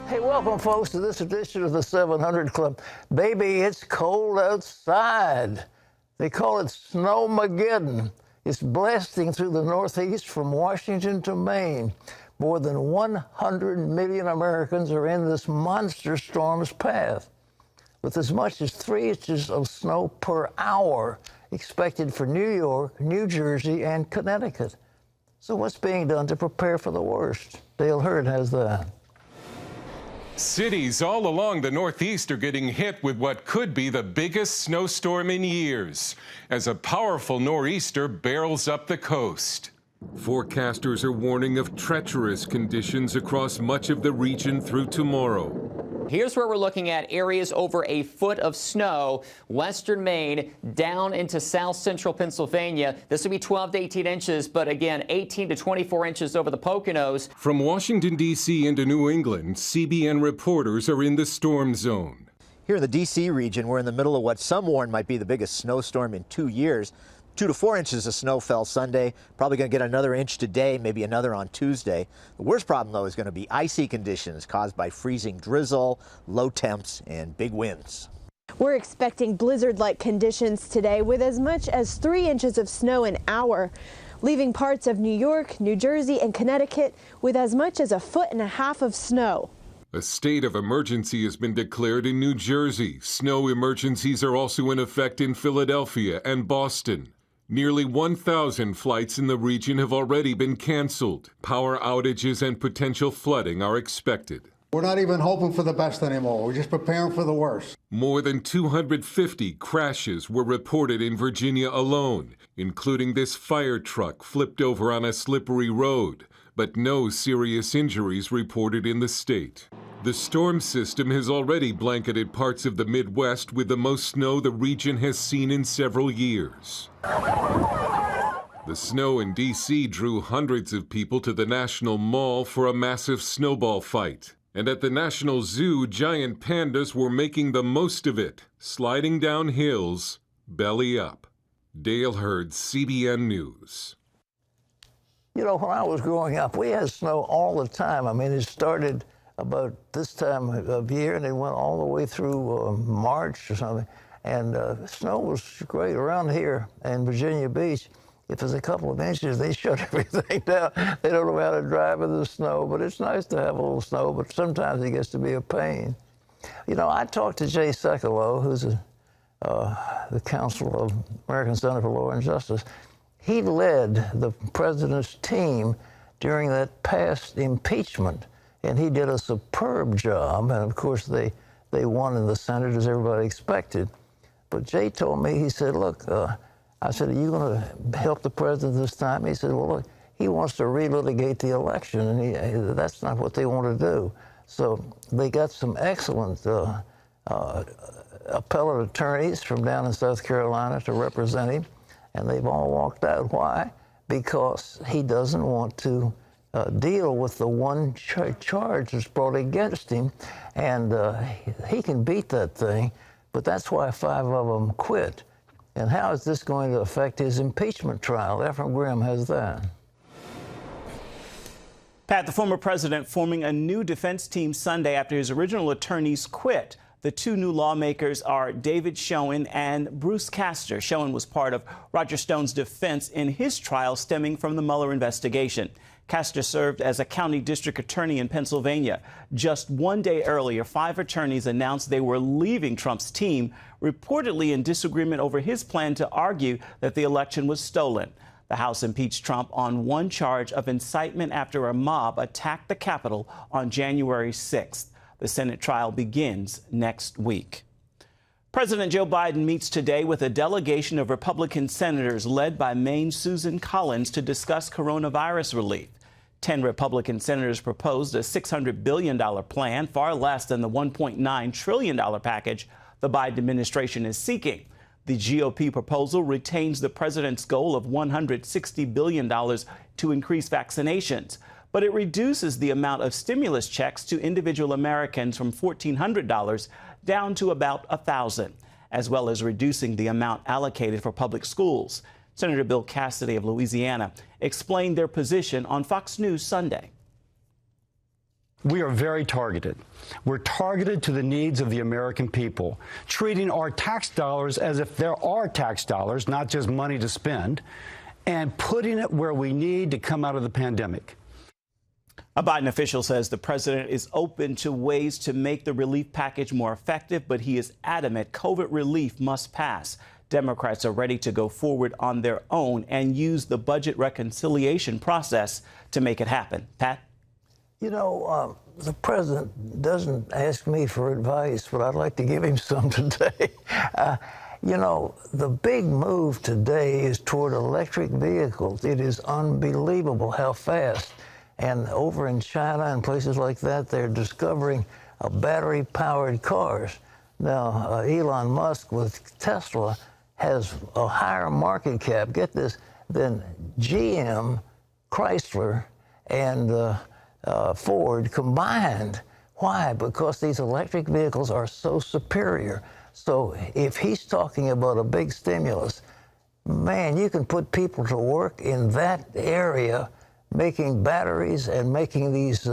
Hey, welcome, folks, to this edition of the 700 Club. Baby, it's cold outside. They call it Snowmageddon. It's blasting through the Northeast from Washington to Maine. More than 100 million Americans are in this monster storm's path, with as much as 3 inches of snow per hour expected for New York, New Jersey, and Connecticut. So what's being done to prepare for the worst? Dale Hurd has that. Cities all along the Northeast are getting hit with what could be the biggest snowstorm in years, as a powerful nor'easter barrels up the coast. Forecasters are warning of treacherous conditions across much of the region through tomorrow. Here's where we're looking at areas over a foot of snow, western Maine down into south central Pennsylvania. This will be 12 to 18 inches, but again, 18 to 24 inches over the Poconos. From Washington, D.C. into New England, CBN reporters are in the storm zone. Here in the D.C. region, we're in the middle of what some warn might be the biggest snowstorm in 2 years. 2 to 4 inches of snow fell Sunday. Probably going to get another inch today, maybe another on Tuesday. The worst problem, though, is going to be icy conditions caused by freezing drizzle, low temps, and big winds. We're expecting blizzard-like conditions today with as much as 3 inches of snow an hour, leaving parts of New York, New Jersey, and Connecticut with as much as 1.5 feet of snow. A state of emergency has been declared in New Jersey. Snow emergencies are also in effect in Philadelphia and Boston. Nearly 1,000 flights in the region have already been canceled. Power outages and potential flooding are expected. We're not even hoping for the best anymore. We're just preparing for the worst. More than 250 crashes were reported in Virginia alone, including this fire truck flipped over on a slippery road, but no serious injuries reported in the state. The storm system has already blanketed parts of the Midwest with the most snow the region has seen in several years. The snow in D.C. drew hundreds of people to the National Mall for a massive snowball fight. And at the National Zoo, giant pandas were making the most of it, sliding down hills, belly up. Dale Hurd, CBN News. You know, when I was growing up, we had snow all the time. I mean, it started about this time of year, and it went all the way through March or something. And snow was great around here in Virginia Beach. If there's a couple of inches, they shut everything down. They don't know how to drive in the snow, but it's nice to have a little snow, but sometimes it gets to be a pain. You know, I talked to Jay Sekulow, who's the counsel of American Center for Law and Justice. He led the president's team during that past impeachment, and he did a superb job. And of course, they won in the Senate, as everybody expected. But Jay told me, he said, look, I said, are you going to help the president this time? He said, well, look, he wants to relitigate the election, and that's not what they want to do. So they got some excellent appellate attorneys from down in South Carolina to represent him, and they've all walked out. Why? Because he doesn't want to deal with the one charge that's brought against him, and he can beat that thing, but that's why 5 of them quit. And how is this going to affect his impeachment trial? Ephraim Graham has that. Pat, the former president forming a new defense team Sunday after his original attorneys quit. The 2 new lawmakers are David Schoen and Bruce Castor. Schoen was part of Roger Stone's defense in his trial stemming from the Mueller investigation. Castor served as a county district attorney in Pennsylvania. Just 1 day earlier, 5 attorneys announced they were leaving Trump's team, reportedly in disagreement over his plan to argue that the election was stolen. The House impeached Trump on 1 charge of incitement after a mob attacked the Capitol on January 6th. The Senate trial begins next week. President Joe Biden meets today with a delegation of Republican senators led by Maine's Susan Collins to discuss coronavirus relief. 10 Republican senators proposed a $600 billion plan, far less than the $1.9 trillion package the Biden administration is seeking. The GOP proposal retains the president's goal of $160 billion to increase vaccinations, but it reduces the amount of stimulus checks to individual Americans from $1,400 down to about $1,000, as well as reducing the amount allocated for public schools. Senator Bill Cassidy of Louisiana explained their position on Fox News Sunday. we are very targeted. We're targeted to the needs of the American people, treating our tax dollars as if there are tax dollars, not just money to spend, and putting it where we need to come out of the pandemic. A Biden official says the president is open to ways to make the relief package more effective, but he is adamant COVID relief must pass. Democrats are ready to go forward on their own and use the budget reconciliation process to make it happen. Pat? You know, the president doesn't ask me for advice, but I'd like to give him some today. You know, the big move today is toward electric vehicles. It is unbelievable how fast. And over in China and places like that, they're discovering battery-powered cars. Now, Elon Musk with Tesla has a higher market cap, get this, than GM, Chrysler, and Ford combined. Why? Because these electric vehicles are so superior. So if he's talking about a big stimulus, man, you can put people to work in that area making batteries and making these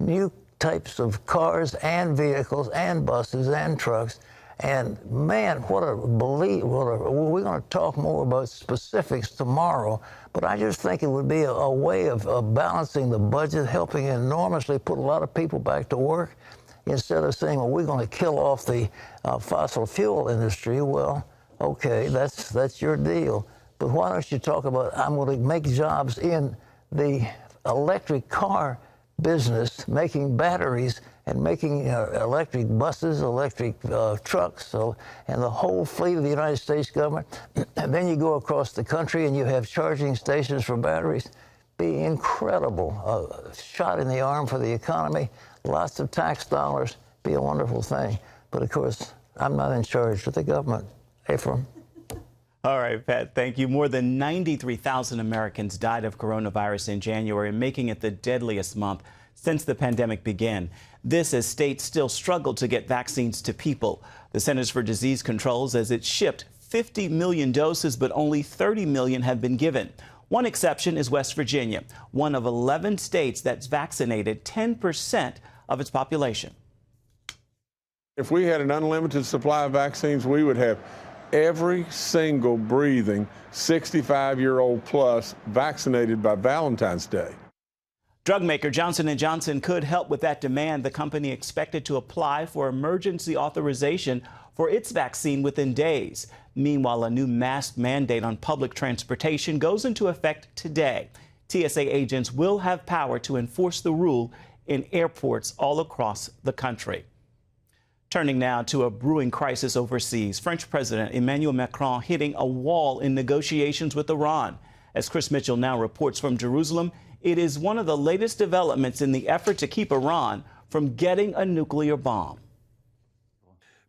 new types of cars and vehicles and buses and trucks. And man, we're going to talk more about specifics tomorrow, but I just think it would be a way of balancing the budget, helping enormously put a lot of people back to work, instead of saying, well, we're going to kill off the fossil fuel industry. Well, okay, that's your deal. But why don't you talk about, I'm going to make jobs in the electric car business, making batteries and making electric buses, electric trucks, and the whole fleet of the United States government. And then you go across the country and you have charging stations for batteries. Be incredible. Shot in the arm for the economy. Lots of tax dollars. Be a wonderful thing. But of course, I'm not in charge of the government. Ephraim. All right, Pat, thank you. More than 93,000 Americans died of coronavirus in January, making it the deadliest month since the pandemic began. This as states still struggle to get vaccines to people. The Centers for Disease Control says it shipped 50 million doses, but only 30 million have been given. One exception is West Virginia, one of 11 states that's vaccinated 10% of its population. If we had an unlimited supply of vaccines, we would have every single breathing 65-year-old plus vaccinated by Valentine's Day. Drug maker Johnson & Johnson could help with that demand. The company expected to apply for emergency authorization for its vaccine within days. Meanwhile, a new mask mandate on public transportation goes into effect today. TSA agents will have power to enforce the rule in airports all across the country. Turning now to a brewing crisis overseas. French President Emmanuel Macron hitting a wall in negotiations with Iran. As Chris Mitchell now reports from Jerusalem, it is one of the latest developments in the effort to keep Iran from getting a nuclear bomb.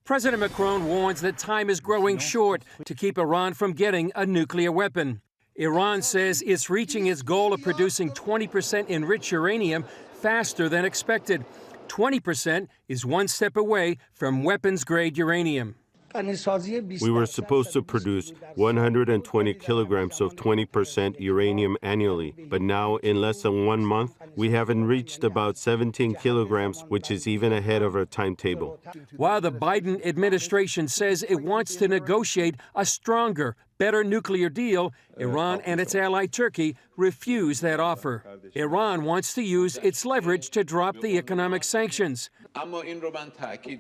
President Macron warns that time is growing short to keep Iran from getting a nuclear weapon. Iran says it's reaching its goal of producing 20% enriched uranium faster than expected. 20% is one step away from weapons-grade uranium. We were supposed to produce 120 kilograms of 20% uranium annually, but now in less than 1 month, we haven't reached about 17 kilograms, which is even ahead of our timetable. While the Biden administration says it wants to negotiate a stronger, better nuclear deal, Iran and its ally Turkey refuse that offer. Iran wants to use its leverage to drop the economic sanctions.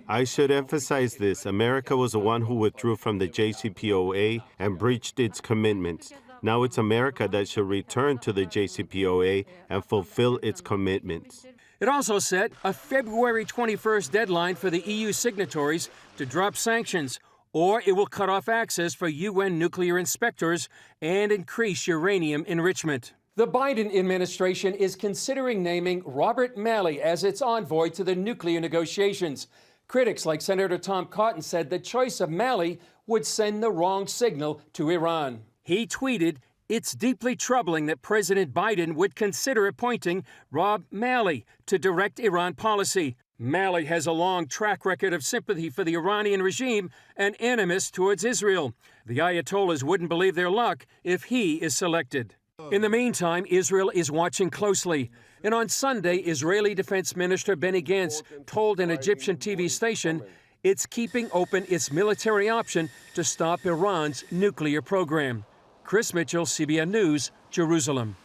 I should emphasize this. America was the one who withdrew from the JCPOA and breached its commitments. Now it's America that should return to the JCPOA and fulfill its commitments. It also set a February 21st deadline for the EU signatories to drop sanctions, or it will cut off access for UN nuclear inspectors and increase uranium enrichment. The Biden administration is considering naming Robert Malley as its envoy to the nuclear negotiations. Critics like Senator Tom Cotton said the choice of Malley would send the wrong signal to Iran. He tweeted, "It's deeply troubling that President Biden would consider appointing Rob Malley to direct Iran policy. Malley has a long track record of sympathy for the Iranian regime and animus towards Israel. The Ayatollahs wouldn't believe their luck if he is selected." In the meantime, Israel is watching closely. And on Sunday, Israeli Defense Minister Benny Gantz told an Egyptian TV station it's keeping open its military option to stop Iran's nuclear program. Chris Mitchell, CBN News, Jerusalem.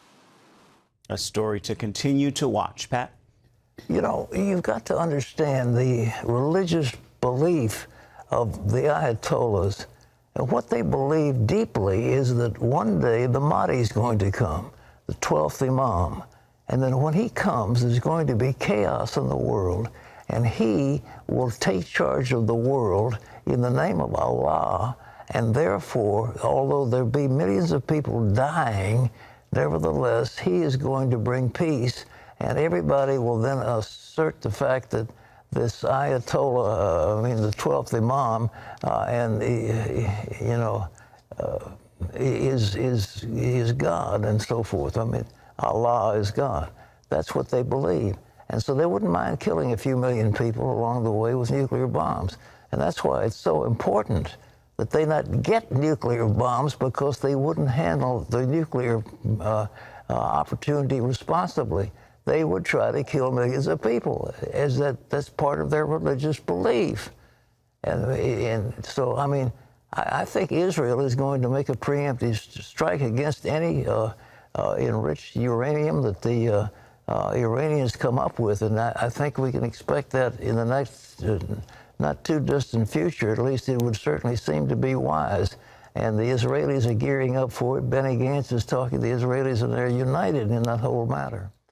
A story to continue to watch. Pat? You know, you've got to understand the religious belief of the Ayatollahs. And what they believe deeply is that one day the Mahdi is going to come, the 12th Imam. And then when he comes, there's going to be chaos in the world. And he will take charge of the world in the name of Allah. And therefore, although there be millions of people dying, nevertheless, he is going to bring peace. And everybody will then assert the fact that this Ayatollah, the 12th Imam, is God and so forth. I mean, Allah is God. That's what they believe. And so they wouldn't mind killing a few million people along the way with nuclear bombs. And that's why it's so important that they not get nuclear bombs, because they wouldn't handle the nuclear opportunity responsibly. They would try to kill millions of people, as that's part of their religious belief. And so, I mean, I think Israel is going to make a preemptive strike against any enriched uranium that the Iranians come up with. And I think we can expect that in the next not too distant future. At least it would certainly seem to be wise. And the Israelis are gearing up for it. Benny Gantz is talking to the Israelis, and they're united in that whole matter.